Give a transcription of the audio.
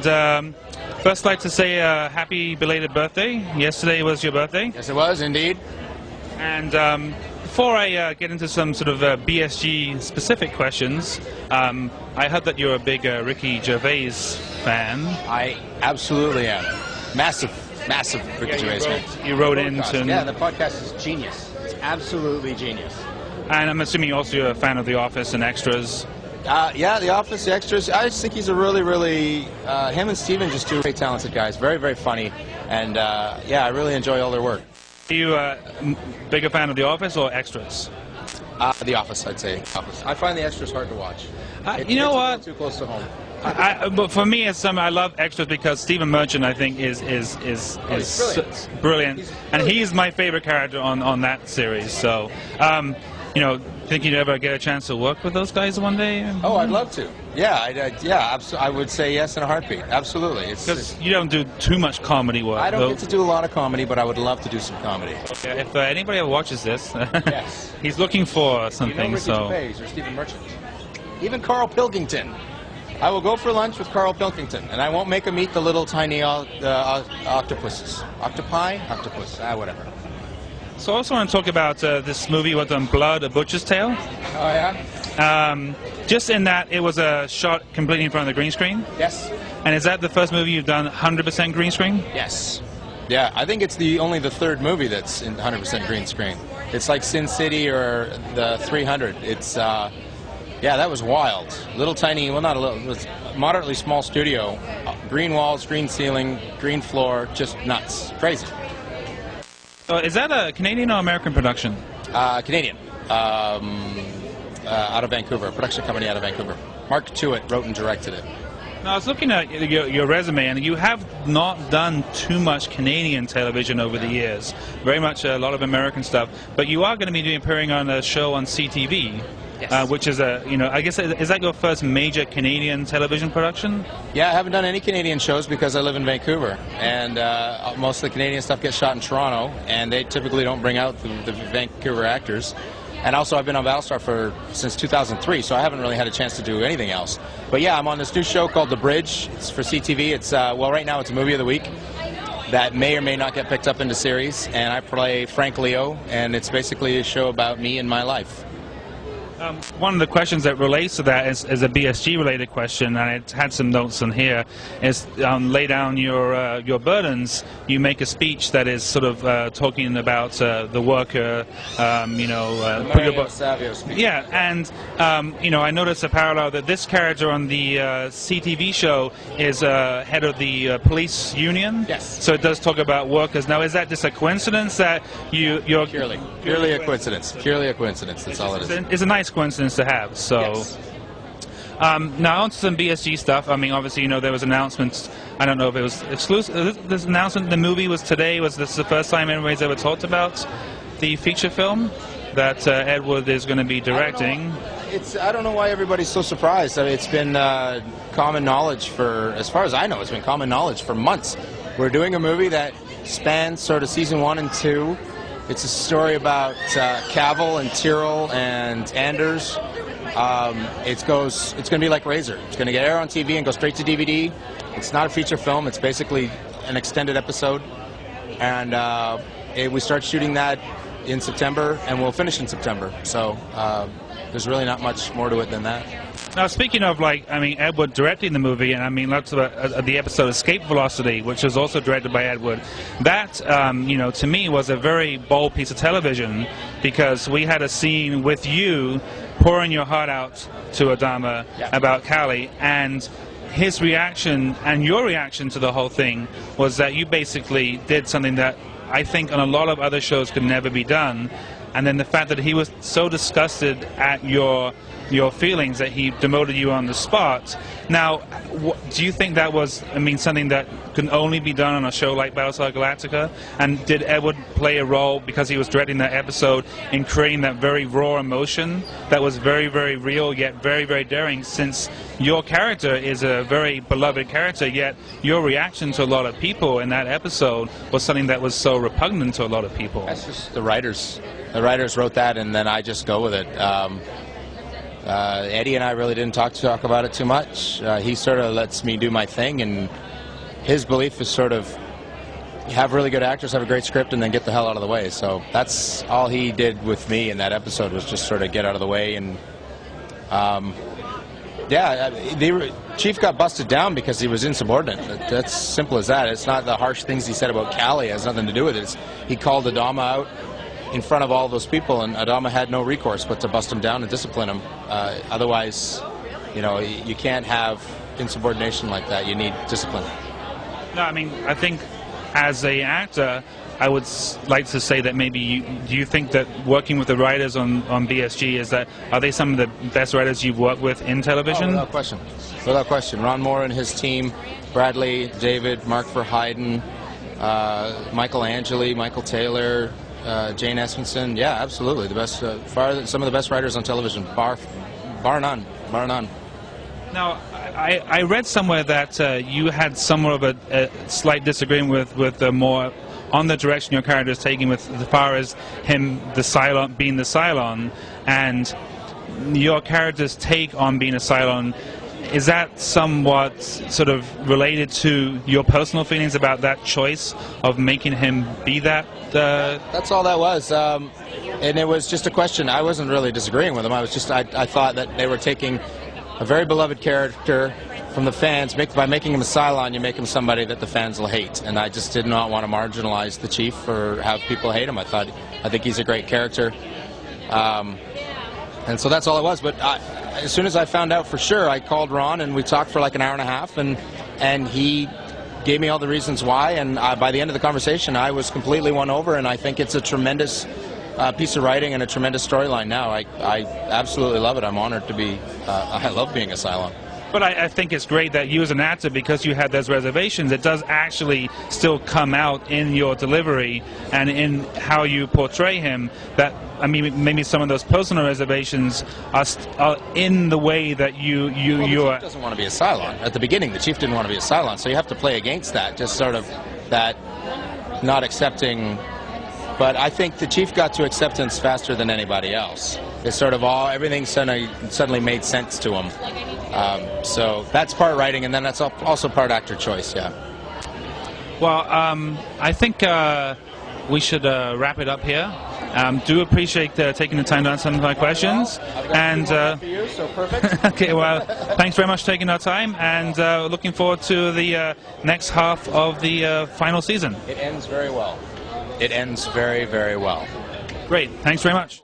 And first, I'd like to say happy belated birthday. Yesterday was your birthday. Yes, it was, indeed. And before I get into some sort of BSG-specific questions, I heard that you're a big Ricky Gervais fan. I absolutely am. Massive Ricky Gervais fan. You wrote into... Yeah, the podcast is genius. It's absolutely genius. And I'm assuming also you're a fan of The Office and Extras. Yeah, The Office, the Extras. I just think he's a really, him and Steven just two very talented guys. Very, very funny. And yeah, I really enjoy all their work. Are you a bigger fan of The Office or Extras? The Office, I'd say. Office. I find the Extras hard to watch. You know what? It's too close to home. But for me, I love Extras because Stephen Merchant, I think, is brilliant, and he's my favorite character on that series. So, you know, think you'd ever get a chance to work with those guys one day? Oh, I'd love to. Yeah, I would say yes in a heartbeat. Absolutely. Because you don't do too much comedy work. I don't get to do a lot of comedy, but I would love to do some comedy. Okay, if anybody ever watches this, yes. He's looking for something. You know Ricky Gervais or Stephen Merchant. Even Carl Pilkington. I will go for lunch with Carl Pilkington, and I won't make him eat the little tiny octopuses. Octopi? Octopus. Whatever. So I also want to talk about this movie with Blood, A Butcher's Tale. Oh, yeah? Just in that it was shot completely in front of the green screen? Yes. And is that the first movie you've done 100% green screen? Yes. Yeah, I think it's only the third movie that's in 100% green screen. It's like Sin City or the 300. It's, yeah, that was wild. Little tiny, well, not a little, it was a moderately small studio. Green walls, green ceiling, green floor, just nuts. Crazy. Is that a Canadian or American production? Canadian. Out of Vancouver, a production company out of Vancouver. Mark Tuitt wrote and directed it. Now, I was looking at your resume, and you have not done too much Canadian television over the years. Very much a lot of American stuff. But you are going to be appearing on a show on CTV. Yes. Which is I guess, is that your first major Canadian television production? Yeah, I haven't done any Canadian shows because I live in Vancouver, and most of the Canadian stuff gets shot in Toronto, and they typically don't bring out the Vancouver actors. And also, I've been on Battlestar since 2003, so I haven't really had a chance to do anything else. But yeah, I'm on this new show called The Bridge. It's for CTV. It's well, right now it's a movie of the week that may or may not get picked up into series, and I play Frank Leo, and it's basically a show about me and my life. One of the questions that relates to that is a BSG-related question, and I had some notes on here. Is lay down your burdens. You make a speech that is sort of talking about the worker. Savio speech. Yeah, and I noticed a parallel that this character on the CTV show is head of the police union. Yes. So it does talk about workers. Now, is that just a coincidence that you're purely a coincidence? Purely a coincidence. That's all it is. It's a nice coincidence to have. So, yes. Now on to some BSG stuff. I mean, obviously, there was announcements. I don't know if it was exclusive. This announcement, the movie was today. Was this the first time anybody's ever talked about the feature film that Ed Wood is going to be directing? I don't know why everybody's so surprised. I mean, it's been common knowledge for, as far as I know, it's been common knowledge for months. We're doing a movie that spans sort of season 1 and 2. It's a story about Cavill and Tyrrell and Anders. It's going to be like Razor. It's going to get aired on TV and go straight to DVD. It's not a feature film. It's basically an extended episode. And we start shooting that in September, and we'll finish in September. So there's really not much more to it than that. Now, speaking of, Ed Wood directing the movie, and lots of the episode Escape Velocity, which was also directed by Ed Wood, that, to me was a very bold piece of television, because we had a scene with you pouring your heart out to Adama about Callie, and his reaction and your reaction to the whole thing was that you basically did something that I think on a lot of other shows could never be done, and then the fact that he was so disgusted at your feelings that he demoted you on the spot. Now, do you think that was, something that can only be done on a show like Battlestar Galactica? And did Ed Wood play a role, because he was directing that episode, in creating that very raw emotion that was very, very real, yet very, very daring, since your character is a very beloved character, yet your reaction to a lot of people in that episode was something that was so repugnant to a lot of people? That's just the writers. The writers wrote that, and then I just go with it. Eddie and I really didn't talk about it too much. He sort of lets me do my thing, and his belief is sort of have really good actors, have a great script, and then get the hell out of the way. So that's all he did with me in that episode, was just sort of get out of the way. And yeah, the Chief got busted down because he was insubordinate. That's simple as that. It's not the harsh things he said about Callie. It has nothing to do with it. He called Adama out in front of all those people, and Adama had no recourse but to bust him down and discipline him. Otherwise, you know, you can't have insubordination like that. You need discipline. No, I mean, I think as an actor, I would like to say that maybe do you think that working with the writers on BSG, are they some of the best writers you've worked with in television? Oh, without question. Without question. Ron Moore and his team, Bradley, David, Mark Verheiden, Michael Angeli, Michael Taylor, Jane Espenson. Yeah, absolutely. The best, some of the best writers on television, bar none. Bar none. Now, I read somewhere that you had somewhat of a slight disagreement with the more on the direction your character is taking with as far as him being the Cylon, and your character's take on being a Cylon. Is that somewhat sort of related to your personal feelings about that choice of making him be that? That's all that was, and it was just a question. I wasn't really disagreeing with him. I thought that they were taking a very beloved character from the fans. By making him a Cylon, you make him somebody that the fans will hate, and I just did not want to marginalize the Chief or have people hate him. I think he's a great character, and so that's all it was. But as soon as I found out for sure, I called Ron and we talked for like an hour and a half, and he gave me all the reasons why, and by the end of the conversation I was completely won over, and I think it's a tremendous piece of writing and a tremendous storyline now. I absolutely love it. I'm honored to be, I love being a Cylon. But I think it's great that you as an actor, because you had those reservations, it does actually still come out in your delivery and in how you portray him. That, I mean, maybe some of those personal reservations are in the way that you the Chief doesn't want to be a Cylon. At the beginning, the Chief didn't want to be a Cylon, so you have to play against that, just sort of that not accepting. But I think the Chief got to acceptance faster than anybody else. It's sort of everything suddenly made sense to him. So that's part writing, and then that's also part actor choice, yeah. Well, I think we should wrap it up here. Do appreciate taking the time to answer some of my questions. And for you, so perfect. okay, well, thanks very much for taking our time, and looking forward to the next half of the final season. It ends very well. It ends very, very well. Great. Thanks very much.